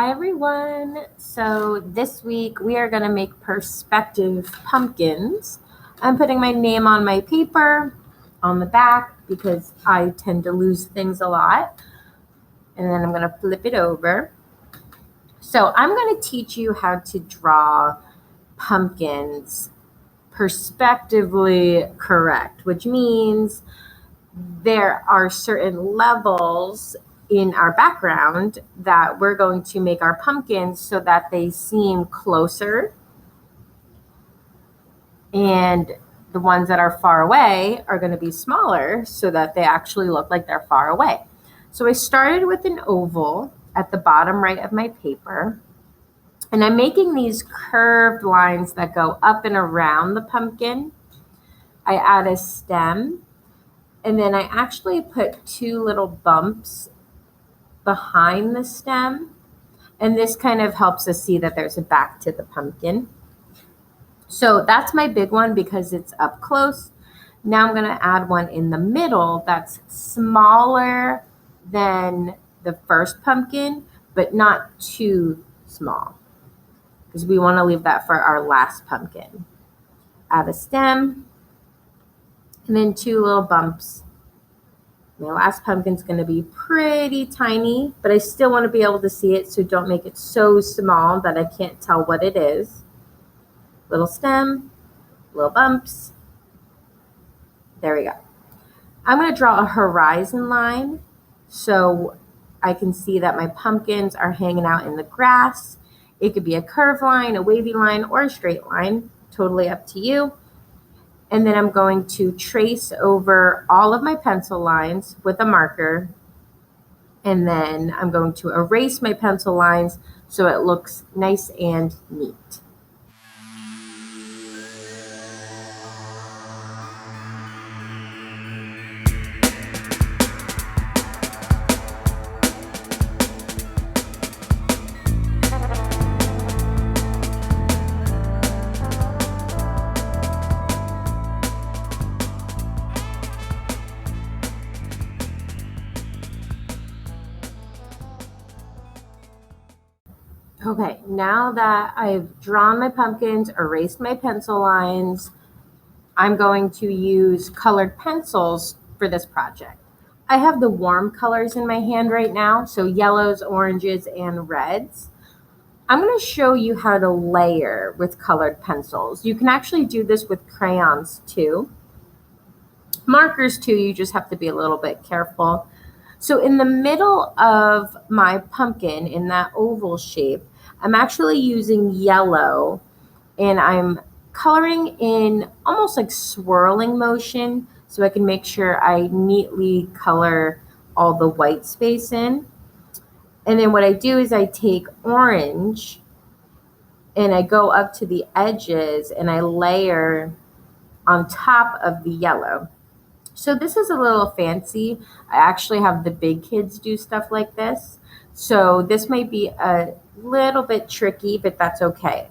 Hi everyone. So this week we are going to make perspective pumpkins. I'm putting my name on my paper on the back because I tend to lose things a lot. And then I'm going to flip it over. So I'm going to teach you how to draw pumpkins perspectively correct, which means there are certain levels in our background that we're going to make our pumpkins so that they seem closer, and the ones that are far away are going to be smaller so that they actually look like they're far away. So I started with an oval at the bottom right of my paper, and I'm making these curved lines that go up and around the pumpkin. I add a stem, and then I actually put two little bumps behind the stem, and this kind of helps us see that there's a back to the pumpkin. So that's my big one because it's up close. Now I'm going to add one in the middle that's smaller than the first pumpkin, but not too small, because we want to leave that for our last pumpkin. Add a stem, and then two little bumps. My last pumpkin's going to be pretty tiny, but I still want to be able to see it, so don't make it so small that I can't tell what it is. Little stem, little bumps. There we go. I'm going to draw a horizon line so I can see that my pumpkins are hanging out in the grass. It could be a curved line, a wavy line, or a straight line. Totally up to you. And then I'm going to trace over all of my pencil lines with a marker. And then I'm going to erase my pencil lines so it looks nice and neat. Okay, now that I've drawn my pumpkins, erased my pencil lines, I'm going to use colored pencils for this project. I have the warm colors in my hand right now, so yellows, oranges, and reds. I'm going to show you how to layer with colored pencils. You can actually do this with crayons too. Markers too, you just have to be a little bit careful. So in the middle of my pumpkin, in that oval shape, I'm actually using yellow, and I'm coloring in almost like swirling motion so I can make sure I neatly color all the white space in. And then what I do is I take orange and I go up to the edges and I layer on top of the yellow. So this is a little fancy. I actually have the big kids do stuff like this. So this may be a little bit tricky, but that's okay.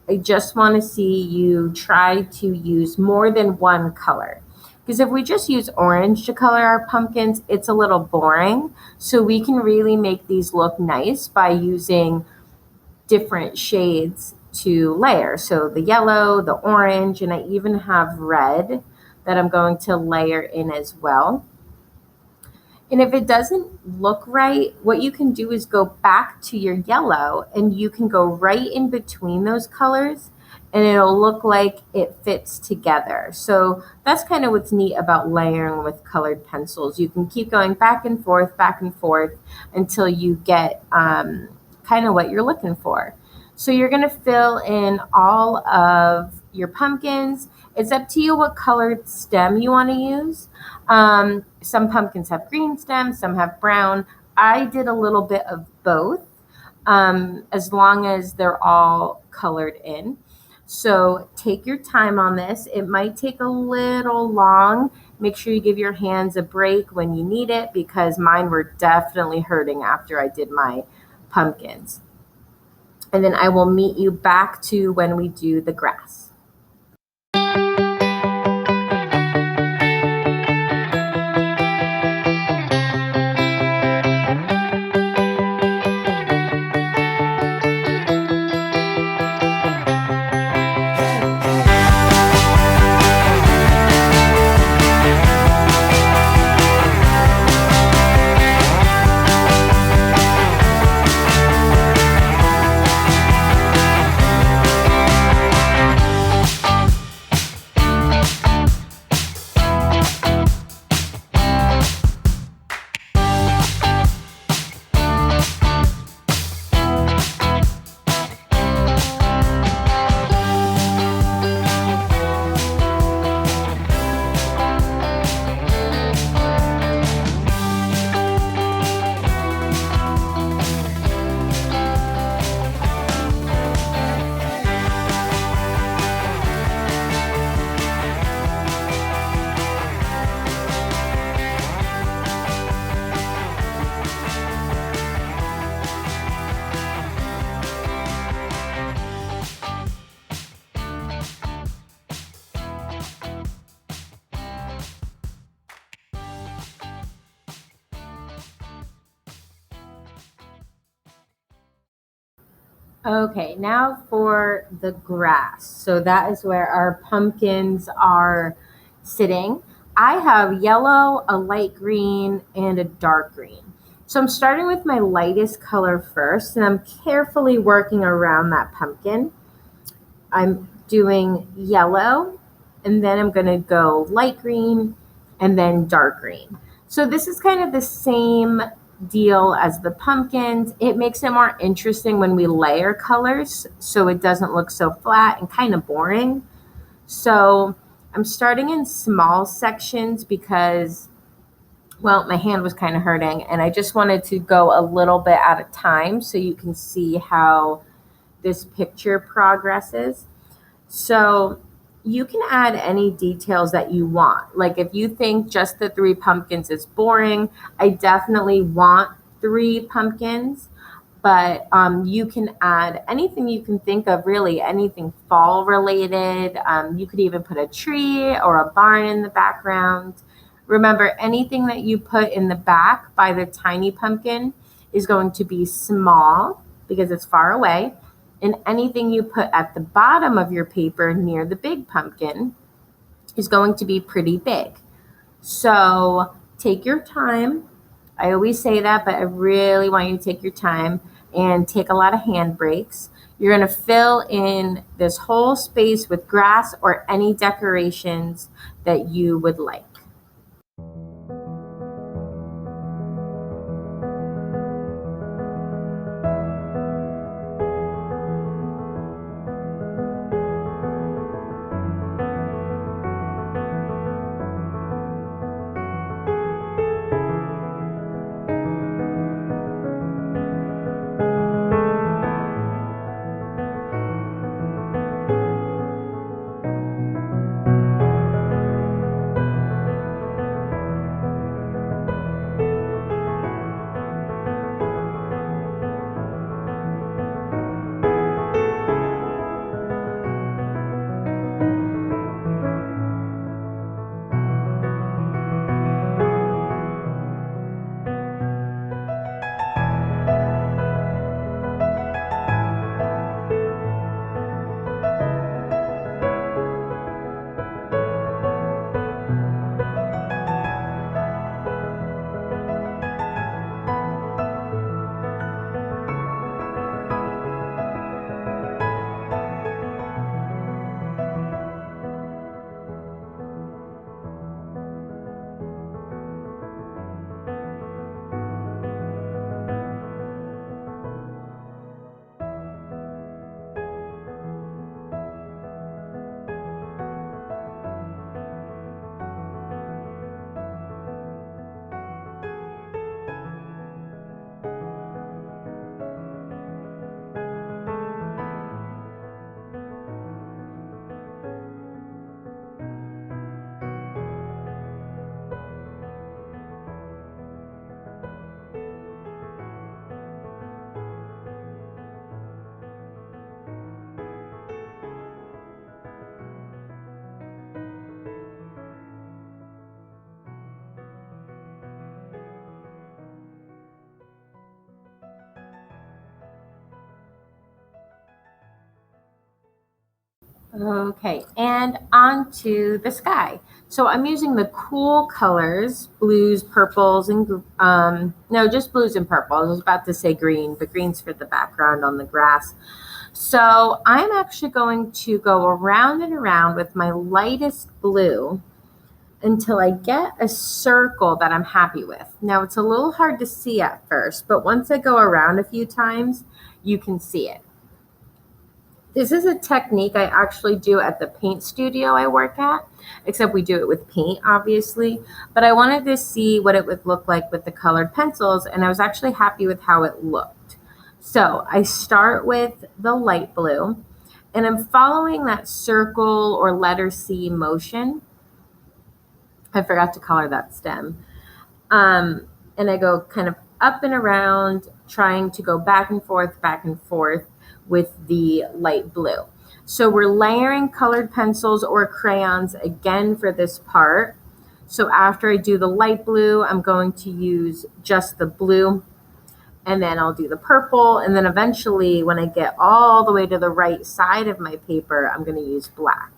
I just want to see you try to use more than one color. Because if we just use orange to color our pumpkins, it's a little boring. So we can really make these look nice by using different shades to layer. So the yellow, the orange, and I even have red that I'm going to layer in as well. And if it doesn't look right, what you can do is go back to your yellow and you can go right in between those colors and it'll look like it fits together. So that's kind of what's neat about layering with colored pencils. You can keep going back and forth until you get kind of what you're looking for. So you're going to fill in all of your pumpkins. It's up to you what colored stem you want to use. Some pumpkins have green stems, some have brown. I did a little bit of both, as long as they're all colored in. So take your time on this. It might take a little long. Make sure you give your hands a break when you need it, because mine were definitely hurting after I did my pumpkins. And then I will meet you back to when we do the grass. Okay, now for the grass. So that is where our pumpkins are sitting. I have yellow, a light green, and a dark green. So I'm starting with my lightest color first, and I'm carefully working around that pumpkin. I'm doing yellow, and then I'm going to go light green and then dark green. So this is kind of the same deal as the pumpkins. It makes it more interesting when we layer colors so it doesn't look so flat and kind of boring. So I'm starting in small sections because, well, my hand was kind of hurting and I just wanted to go a little bit at a time so you can see how this picture progresses. So you can add any details that you want. Like if you think just the three pumpkins is boring, I definitely want three pumpkins. But you can add anything you can think of, really, anything fall related. You could even put a tree or a barn in the background. Remember, anything that you put in the back by the tiny pumpkin is going to be small because it's far away. And anything you put at the bottom of your paper near the big pumpkin is going to be pretty big. So take your time. I always say that, but I really want you to take your time and take a lot of hand breaks. You're going to fill in this whole space with grass or any decorations that you would like. Okay, and on to the sky. So I'm using the cool colors, blues, purples, and no, just blues and purple. I was about to say green, but green's for the background on the grass. So I'm actually going to go around and around with my lightest blue until I get a circle that I'm happy with. Now it's a little hard to see at first, but once I go around a few times, you can see it. This is a technique I actually do at the paint studio I work at, except we do it with paint, obviously. But I wanted to see what it would look like with the colored pencils, and I was actually happy with how it looked. So I start with the light blue, and I'm following that circle or letter C motion. I forgot to color that stem. And I go kind of up and around, trying to go back and forth with the light blue. So we're layering colored pencils or crayons again for this part. So after I do the light blue, I'm going to use just the blue. and then I'll do the purple, and then eventually when I get all the way to the right side of my paper, I'm going to use black.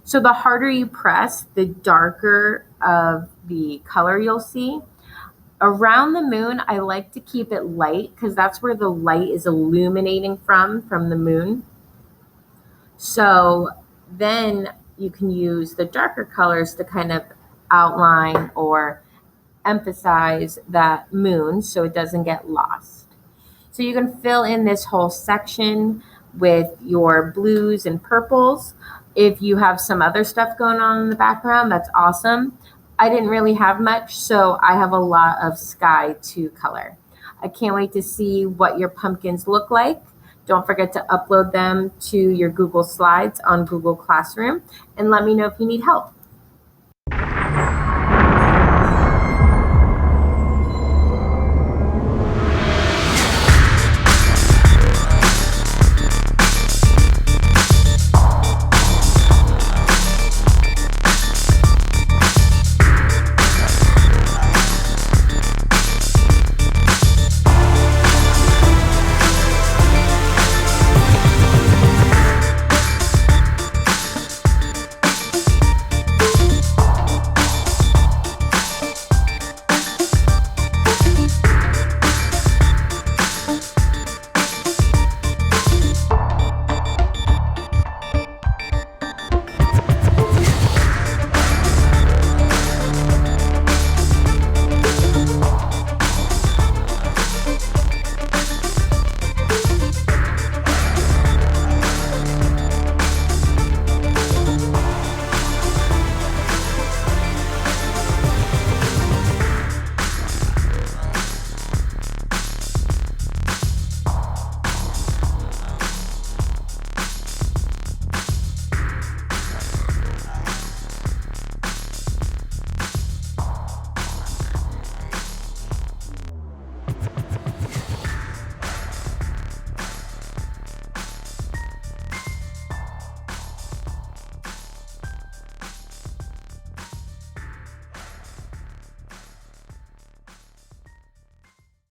So the harder you press, the darker of the color you'll see. Around the moon, I like to keep it light because that's where the light is illuminating from the moon. So then you can use the darker colors to kind of outline or emphasize that moon so it doesn't get lost. So you can fill in this whole section with your blues and purples. If you have some other stuff going on in the background, that's awesome. I didn't really have much, so I have a lot of sky to color. I can't wait to see what your pumpkins look like. Don't forget to upload them to your Google Slides on Google Classroom, and let me know if you need help.